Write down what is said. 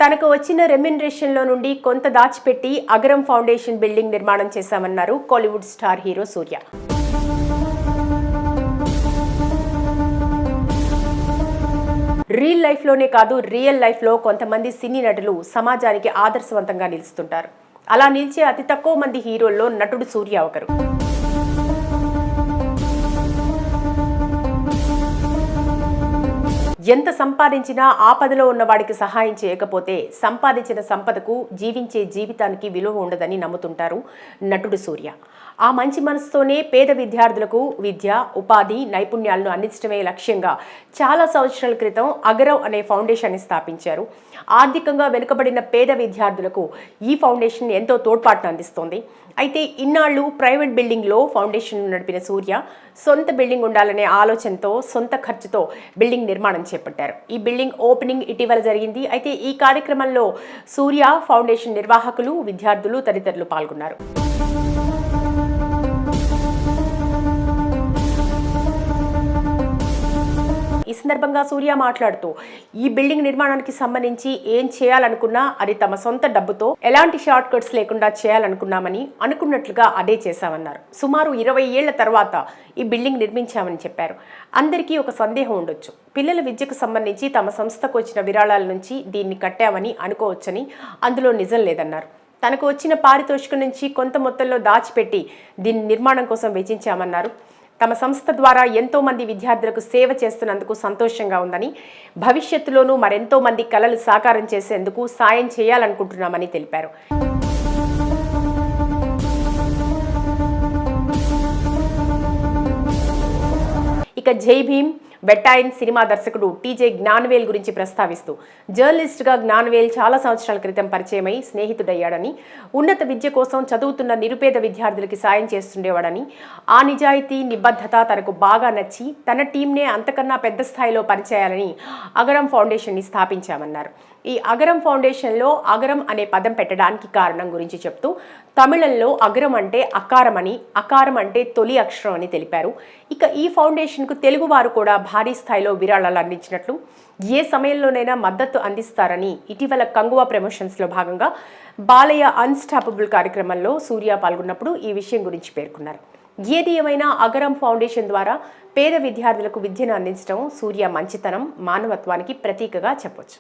తనకు వచ్చిన రెమ్యునరేషన్లో నుండి కొంత దాచిపెట్టి అగరం ఫౌండేషన్ బిల్డింగ్ నిర్మాణం చేశామన్నారు కోలీవుడ్ స్టార్ హీరో సూర్య. రియల్ లైఫ్లోనే కాదు, రియల్ లైఫ్లో కొంతమంది సినీ నటులు సమాజానికి ఆదర్శవంతంగా నిలుస్తుంటారు. అలా నిలిచే అతి తక్కువ మంది హీరోల్లో నటుడు సూర్య ఒకరు. ఎంత సంపాదించినా ఆపదలో ఉన్నవాడికి సహాయం చేయకపోతే సంపాదించిన సంపదకు, జీవించే జీవితానికి విలువ ఉండదని నమ్ముతుంటారు నటుడు సూర్య. ఆ మంచి మనసుతోనే పేద విద్యార్థులకు విద్య, ఉపాధి, నైపుణ్యాలను అందించడమే లక్ష్యంగా చాలా సంవత్సరాల క్రితం అగరం అనే ఫౌండేషన్ని స్థాపించారు. ఆర్థికంగా వెనుకబడిన పేద విద్యార్థులకు ఈ ఫౌండేషన్ ఎంతో తోడ్పాటును అందిస్తోంది. అయితే ఇన్నాళ్లు ప్రైవేట్ బిల్డింగ్లో ఫౌండేషన్ నడిపిన సూర్య సొంత బిల్డింగ్ ఉండాలనే ఆలోచనతో సొంత ఖర్చుతో బిల్డింగ్ నిర్మాణం చేపట్టారు. ఈ బిల్డింగ్ ఓపెనింగ్ ఇటీవల జరిగింది. అయితే ఈ కార్యక్రమంలో సూర్య ఫౌండేషన్ నిర్వాహకులు, విద్యార్థులు తదితరులు పాల్గొన్నారు. ఈ సందర్భంగా సూర్య మాట్లాడుతూ, ఈ బిల్డింగ్ నిర్మాణానికి సంబంధించి ఏం చేయాలనుకున్నా అది తమ సొంత డబ్బుతో ఎలాంటి షార్ట్ కట్స్ లేకుండా చేయాలనుకున్నామని, అనుకున్నట్లుగా అదే చేశామన్నారు. సుమారు 20 ఏళ్ల తర్వాత ఈ బిల్డింగ్ నిర్మించామని చెప్పారు. అందరికీ ఒక సందేహం ఉండొచ్చు, పిల్లల విద్యకు సంబంధించి తమ సంస్థకు వచ్చిన విరాళాల నుంచి దీన్ని కట్టామని అనుకోవచ్చని. అందులో నిజం లేదన్నారు. తనకు వచ్చిన పారితోషికం నుంచి కొంత మొత్తంలో దాచిపెట్టి దీని నిర్మాణం కోసం వెచ్చించామన్నారు. తమ సంస్థ ద్వారా ఎంతో మంది విద్యార్థులకు సేవ చేస్తున్నందుకు సంతోషంగా ఉందని, భవిష్యత్తులోనూ మరెంతో మంది కలలు సాకారం చేసేందుకు సాయం చేయాలనుకుంటున్నామని తెలిపారు. ఇక జై భీమ్ బెట్టాయిన్ సినిమా దర్శకుడు టీజే జ్ఞానవేల్ గురించి ప్రస్తావిస్తూ, జర్నలిస్ట్గా జ్ఞానవేల్ చాలా సంవత్సరాల క్రితం పరిచయమై స్నేహితుడయ్యాడని, ఉన్నత విద్య కోసం చదువుతున్న నిరుపేద విద్యార్థులకి సాయం చేస్తుండేవాడని, ఆ నిజాయితీ, నిబద్ధత తనకు బాగా నచ్చి తన టీంనే అంతకన్నా పెద్ద స్థాయిలో పనిచేయాలని అగరం ఫౌండేషన్ని స్థాపించామన్నారు. ఈ అగరం ఫౌండేషన్లో అగరం అనే పదం పెట్టడానికి కారణం గురించి చెప్తూ, తమిళంలో అగరం అంటే అకారమని, అకారం అంటే తొలి అక్షరం అని తెలిపారు. ఇక ఈ ఫౌండేషన్కు తెలుగువారు కూడా భారీ స్థాయిలో విరాళాలు అందించినట్లు, ఏ సమయంలోనైనా మద్దతు అందిస్తారని ఇటీవల కంగువా ప్రమోషన్స్లో భాగంగా బాలయ్య అన్స్టాపబుల్ కార్యక్రమంలో సూర్య పాల్గొన్నప్పుడు ఈ విషయం గురించి పేర్కొన్నారు. ఏది ఏమైనా అగరం ఫౌండేషన్ ద్వారా పేద విద్యార్థులకు విద్యను అందించడం సూర్య మంచితనం, మానవత్వానికి ప్రతీకగా చెప్పొచ్చు.